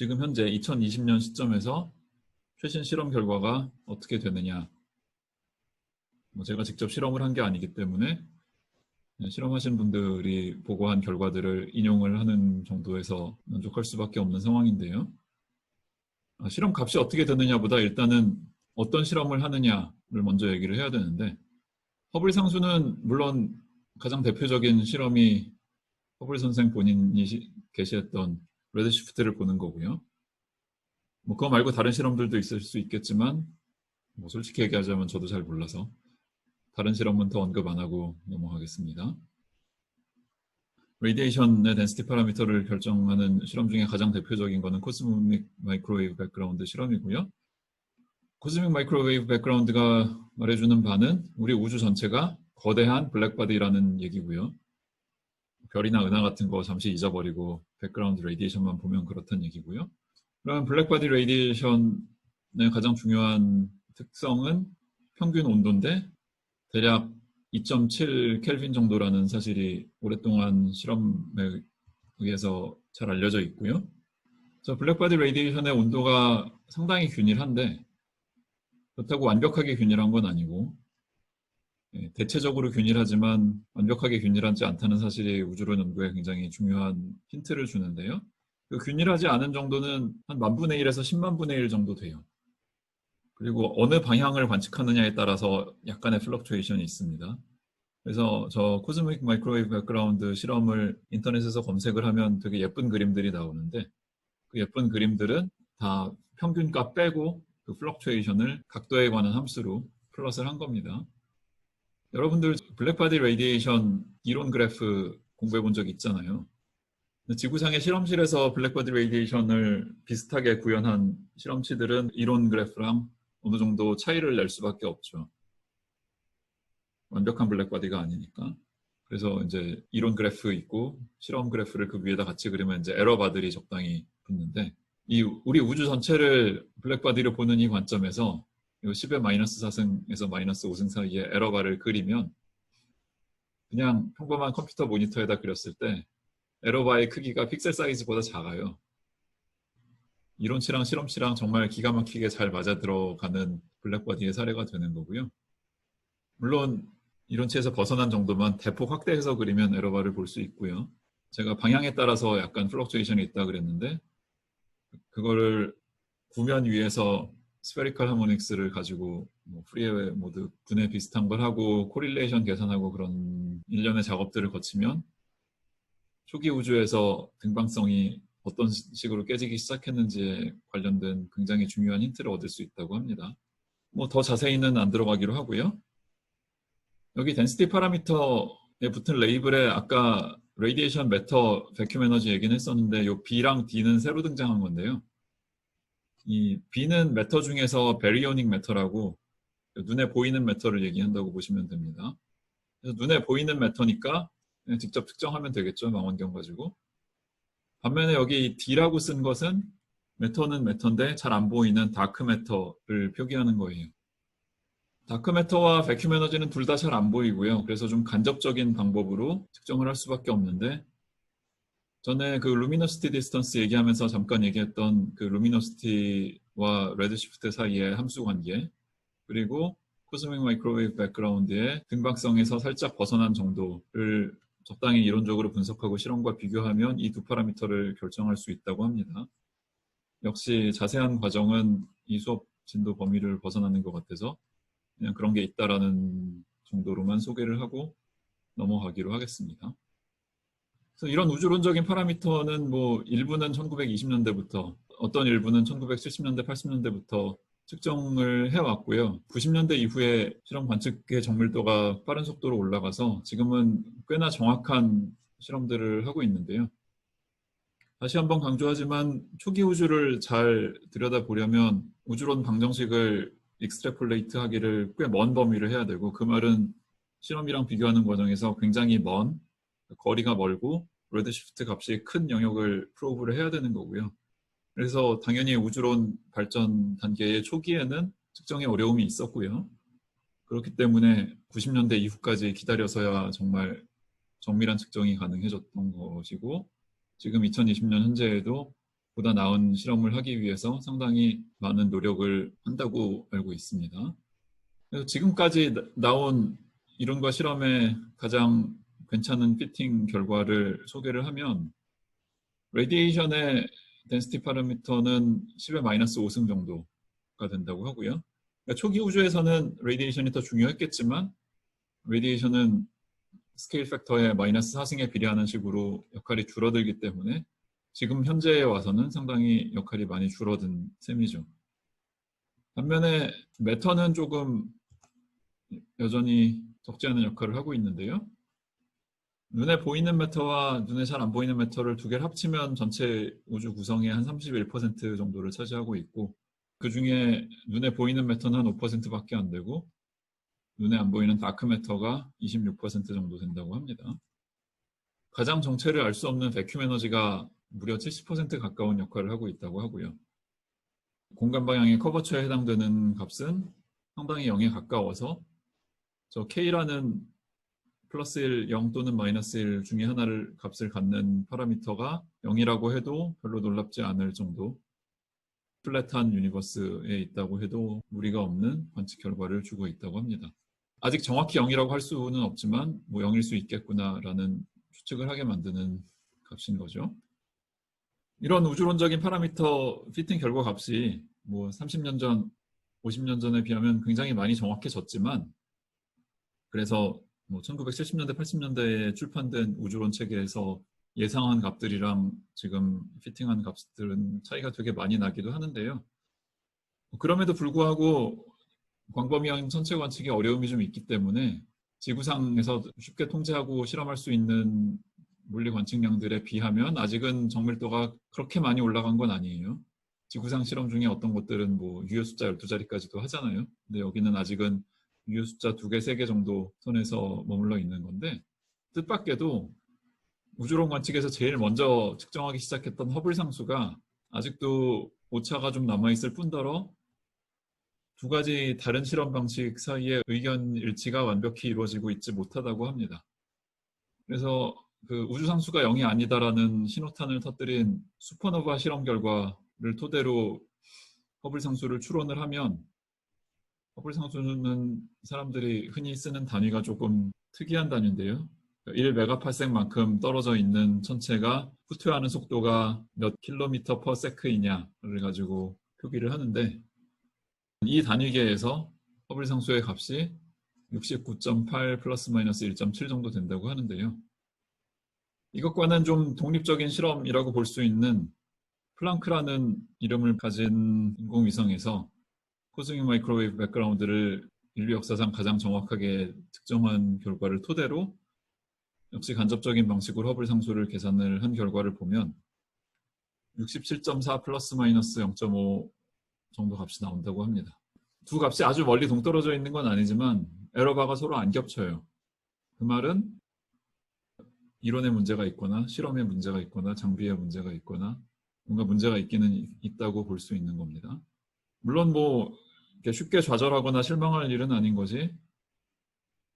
지금 현재 2020년 시점에서 최신 실험 결과가 어떻게 되느냐. 제가 직접 실험을 한 게 아니기 때문에 실험하신 분들이 보고한 결과들을 인용을 하는 정도에서 만족할 수밖에 없는 상황인데요. 실험 값이 어떻게 되느냐보다 일단은 어떤 실험을 하느냐를 먼저 얘기를 해야 되는데, 허블 상수는 물론 가장 대표적인 실험이 허블 선생 본인이 게시했던 레드시프트를 보는 거고요. 그거 말고 다른 실험들도 있을 수 있겠지만 솔직히 얘기하자면 저도 잘 몰라서 다른 실험은 더 언급 안 하고 넘어가겠습니다. 레디에이션의 덴시티 파라미터를 결정하는 실험 중에 가장 대표적인 것은 코스믹 마이크로웨이브 백그라운드 실험이고요. 코스믹 마이크로웨이브 백그라운드가 말해주는 바는 우리 우주 전체가 거대한 블랙바디라는 얘기고요. 별이나 은하 같은 거 잠시 잊어버리고 백그라운드 레디에이션만 보면 그렇다는 얘기고요. 그럼 블랙바디 레디에이션의 가장 중요한 특성은 평균 온도인데 대략 2.7 켈빈 정도라는 사실이 오랫동안 실험에 의해서 잘 알려져 있고요. 블랙바디 레디에이션의 온도가 상당히 균일한데 그렇다고 완벽하게 균일한 건 아니고 대체적으로 균일하지만 완벽하게 균일하지 않다는 사실이 우주론 연구에 굉장히 중요한 힌트를 주는데요. 그 균일하지 않은 정도는 한 10,000분의 1에서 100,000분의 1 정도 돼요. 그리고 어느 방향을 관측하느냐에 따라서 약간의 플럭추에이션이 있습니다. 그래서 저 코스믹 마이크로웨이브 백그라운드 실험을 인터넷에서 검색을 하면 되게 예쁜 그림들이 나오는데 그 예쁜 그림들은 다 평균값 빼고 그 플럭추에이션을 각도에 관한 함수로 플롯을 한 겁니다. 여러분들 블랙바디 레디에이션 이론 그래프 공부해 본 적 있잖아요. 지구상의 실험실에서 블랙바디 레디에이션을 비슷하게 구현한 실험치들은 이론 그래프랑 어느 정도 차이를 낼 수밖에 없죠. 완벽한 블랙바디가 아니니까. 그래서 이제 이론 그래프 있고 실험 그래프를 그 위에다 같이 그리면 이제 에러 바들이 적당히 붙는데 우리 우주 전체를 블랙바디로 보는 이 관점에서 10의 마이너스 4승에서 마이너스 5승 사이에 에러바를 그리면 그냥 평범한 컴퓨터 모니터에다 그렸을 때 에러바의 크기가 픽셀 사이즈보다 작아요. 이론치랑 실험치랑 정말 기가 막히게 잘 맞아 들어가는 블랙바디의 사례가 되는 거고요. 물론 이론치에서 벗어난 정도만 대폭 확대해서 그리면 에러바를 볼 수 있고요. 제가 방향에 따라서 약간 플럭추에이션이 있다 그랬는데 그거를 구면 위에서 스페리컬 하모닉스를 가지고 프리웨어 모드 분해 비슷한 걸 하고 코릴레이션 계산하고 그런 일련의 작업들을 거치면 초기 우주에서 등방성이 어떤 식으로 깨지기 시작했는지에 관련된 굉장히 중요한 힌트를 얻을 수 있다고 합니다. 더 자세히는 안 들어가기로 하고요. 여기 덴시티 파라미터에 붙은 레이블에 아까 레디에이션 매터 백큐 에너지 얘기는 했었는데 이 B랑 D는 새로 등장한 건데요. 이 B는 매터 중에서 베리오닉 매터라고 눈에 보이는 매터를 얘기한다고 보시면 됩니다. 그래서 눈에 보이는 매터니까 그냥 직접 측정하면 되겠죠. 망원경 가지고. 반면에 여기 D라고 쓴 것은 매터는 매터인데 잘 안 보이는 다크 매터를 표기하는 거예요. 다크매터와 백큐 에너지는 둘 다 잘 안 보이고요. 그래서 좀 간접적인 방법으로 측정을 할 수밖에 없는데 전에 그 루미너시티 디스턴스 얘기하면서 잠깐 얘기했던 그 루미너시티와 레드시프트 사이의 함수 관계 그리고 코스믹 마이크로웨이브 백그라운드의 등박성에서 살짝 벗어난 정도를 적당히 이론적으로 분석하고 실험과 비교하면 이 두 파라미터를 결정할 수 있다고 합니다. 역시 자세한 과정은 이 수업 진도 범위를 벗어나는 것 같아서 그냥 그런 게 있다라는 정도로만 소개를 하고 넘어가기로 하겠습니다. 그래서 이런 우주론적인 파라미터는 일부는 1920년대부터 어떤 일부는 1970년대, 80년대부터 측정을 해왔고요. 90년대 이후에 실험 관측의 정밀도가 빠른 속도로 올라가서 지금은 꽤나 정확한 실험들을 하고 있는데요. 다시 한번 강조하지만 초기 우주를 잘 들여다보려면 우주론 방정식을 익스트래폴레이트 하기를 꽤 먼 범위를 해야 되고 그 말은 실험이랑 비교하는 과정에서 굉장히 먼 거리가 멀고 레드시프트 값이 큰 영역을 프로브를 해야 되는 거고요. 그래서 당연히 우주론 발전 단계의 초기에는 측정에 어려움이 있었고요. 그렇기 때문에 90년대 이후까지 기다려서야 정말 정밀한 측정이 가능해졌던 것이고 지금 2020년 현재에도 보다 나은 실험을 하기 위해서 상당히 많은 노력을 한다고 알고 있습니다. 그래서 지금까지 나온 이론과 실험의 가장 괜찮은 피팅 결과를 소개를 하면 레디에이션의 덴시티 파라미터는 10의 마이너스 5승 정도가 된다고 하고요. 그러니까 초기 우주에서는 레디에이션이 더 중요했겠지만 레디에이션은 스케일 팩터의 마이너스 4승에 비례하는 식으로 역할이 줄어들기 때문에 지금 현재에 와서는 상당히 역할이 많이 줄어든 셈이죠. 반면에 매터는 조금 여전히 적지 않은 역할을 하고 있는데요. 눈에 보이는 매터와 눈에 잘 안 보이는 매터를 두 개를 합치면 전체 우주 구성의 한 31% 정도를 차지하고 있고 그 중에 눈에 보이는 매터는 한 5%밖에 안 되고 눈에 안 보이는 다크 매터가 26% 정도 된다고 합니다. 가장 정체를 알 수 없는 베큐um 에너지가 무려 70% 가까운 역할을 하고 있다고 하고요. 공간 방향의 커버처에 해당되는 값은 상당히 0에 가까워서 저 K라는 플러스 1, 0 또는 마이너스 1 중에 하나를 값을 갖는 파라미터가 0이라고 해도 별로 놀랍지 않을 정도 플랫한 유니버스에 있다고 해도 무리가 없는 관측 결과를 주고 있다고 합니다. 아직 정확히 0이라고 할 수는 없지만 뭐 0일 수 있겠구나라는 추측을 하게 만드는 값인 거죠. 이런 우주론적인 파라미터 피팅 결과 값이 뭐 30년 전, 50년 전에 비하면 굉장히 많이 정확해졌지만 그래서 뭐 1970년대, 80년대에 출판된 우주론 책에서 예상한 값들이랑 지금 피팅한 값들은 차이가 되게 많이 나기도 하는데요. 그럼에도 불구하고 광범위한 천체 관측에 어려움이 좀 있기 때문에 지구상에서 쉽게 통제하고 실험할 수 있는 물리 관측량들에 비하면 아직은 정밀도가 그렇게 많이 올라간 건 아니에요. 지구상 실험 중에 어떤 것들은 뭐 유효 숫자 12자리까지도 하잖아요. 근데 여기는 아직은 유효 숫자 2개, 3개 정도 선에서 머물러 있는 건데 뜻밖에도 우주론 관측에서 제일 먼저 측정하기 시작했던 허블 상수가 아직도 오차가 좀 남아있을 뿐더러 두 가지 다른 실험 방식 사이에 의견 일치가 완벽히 이루어지고 있지 못하다고 합니다. 그래서 그 우주 상수가 0이 아니다라는 신호탄을 터뜨린 슈퍼노바 실험 결과를 토대로 허블 상수를 추론을 하면 허블 상수는 사람들이 흔히 쓰는 단위가 조금 특이한 단위인데요. 1메가파섹만큼 떨어져 있는 천체가 후퇴하는 속도가 몇 킬로미터 퍼 세크이냐를 가지고 표기를 하는데 이 단위계에서 허블 상수의 값이 69.8 플러스 마이너스 1.7 정도 된다고 하는데요. 이것과는 좀 독립적인 실험이라고 볼 수 있는 플랑크라는 이름을 가진 인공위성에서 코스믹 마이크로웨이브 백그라운드를 인류 역사상 가장 정확하게 측정한 결과를 토대로 역시 간접적인 방식으로 허블 상수를 계산을 한 결과를 보면 67.4 플러스 마이너스 0.5 정도 값이 나온다고 합니다. 두 값이 아주 멀리 동떨어져 있는 건 아니지만 에러바가 서로 안 겹쳐요. 그 말은 이론에 문제가 있거나 실험에 문제가 있거나 장비에 문제가 있거나 뭔가 문제가 있기는 있다고 볼 수 있는 겁니다. 물론 뭐 쉽게 좌절하거나 실망할 일은 아닌 거지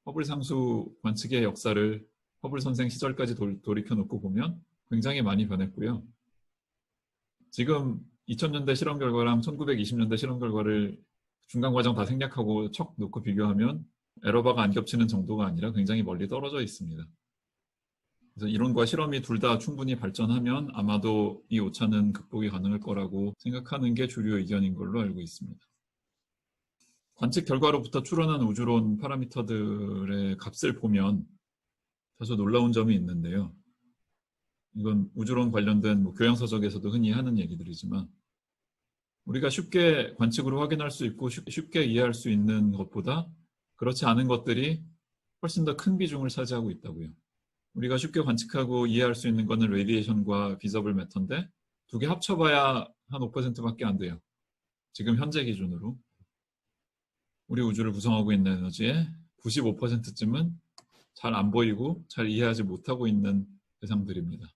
허블 상수 관측의 역사를 허블 선생 시절까지 돌이켜 놓고 보면 굉장히 많이 변했고요. 지금 2000년대 실험 결과랑 1920년대 실험 결과를 중간 과정 다 생략하고 척 놓고 비교하면 에러바가 안 겹치는 정도가 아니라 굉장히 멀리 떨어져 있습니다. 그래서 이론과 실험이 둘 다 충분히 발전하면 아마도 이 오차는 극복이 가능할 거라고 생각하는 게 주류 의견인 걸로 알고 있습니다. 관측 결과로부터 추론한 우주론 파라미터들의 값을 보면 다소 놀라운 점이 있는데요. 이건 우주론 관련된 교양서적에서도 흔히 하는 얘기들이지만 우리가 쉽게 관측으로 확인할 수 있고 쉽게 이해할 수 있는 것보다 그렇지 않은 것들이 훨씬 더 큰 비중을 차지하고 있다고요. 우리가 쉽게 관측하고 이해할 수 있는 거는 레디에이션과 비저블 매터인데 두 개 합쳐봐야 한 5%밖에 안 돼요. 지금 현재 기준으로. 우리 우주를 구성하고 있는 에너지의 95%쯤은 잘 안 보이고 잘 이해하지 못하고 있는 대상들입니다.